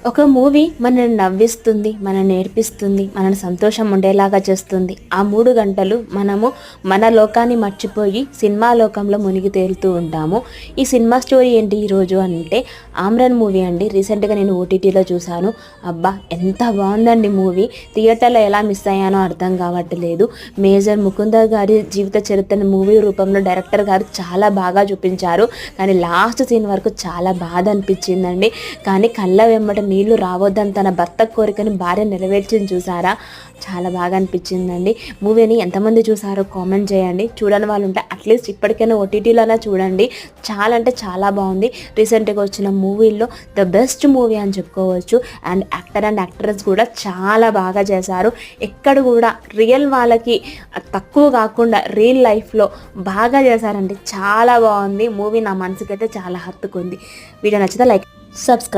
ఒక మూవీ మనల్ని నవ్విస్తుంది, మనల్ని నేర్పిస్తుంది, మనల్ని సంతోషం ఉండేలాగా చేస్తుంది. ఆ 3 గంటలు మనము మన లోకాన్ని మర్చిపోయి సినిమా లోకంలో మునిగి తేలుతూ ఉంటాము. ఈ సినిమా స్టోరీ ఏంటి ఈరోజు అంటే ఆమ్రన్ మూవీ అండి. రీసెంట్గా నేను ఓటీటీలో చూశాను. అబ్బా ఎంత బాగుందండి మూవీ. థియేటర్లో ఎలా మిస్ అయ్యానో అర్థం కావట్లేదు. మేజర్ ముకుందర్ గారి జీవిత చరిత్రను మూవీ రూపంలో డైరెక్టర్ గారు చాలా బాగా చూపించారు. కానీ లాస్ట్ సీన్ వరకు చాలా బాధ అనిపించిందండి. కానీ కళ్ళ వెంబట నీళ్లు రావద్దని తన భర్త కోరికని భార్య నెరవేర్చింది చూసారా, చాలా బాగా అనిపించిందండి. మూవీని ఎంతమంది చూసారో కామెంట్ చేయండి. చూడని వాళ్ళు ఉంటే అట్లీస్ట్ ఇప్పటికైనా ఓటీటీలోనే చూడండి. చాలా అంటే చాలా బాగుంది. రీసెంట్గా వచ్చిన మూవీల్లో ద బెస్ట్ మూవీ అని చెప్పుకోవచ్చు. అండ్ యాక్టర్ అండ్ యాక్ట్రెస్ కూడా చాలా బాగా చేశారు. ఎక్కడ కూడా రియల్ వాళ్ళకి తక్కువ కాకుండా రియల్ లైఫ్లో బాగా చేశారండి. చాలా బాగుంది మూవీ. నా మనసుకైతే చాలా హత్తుకుంది. వీడియో నచ్చితే లైక్, సబ్స్క్రైబ్.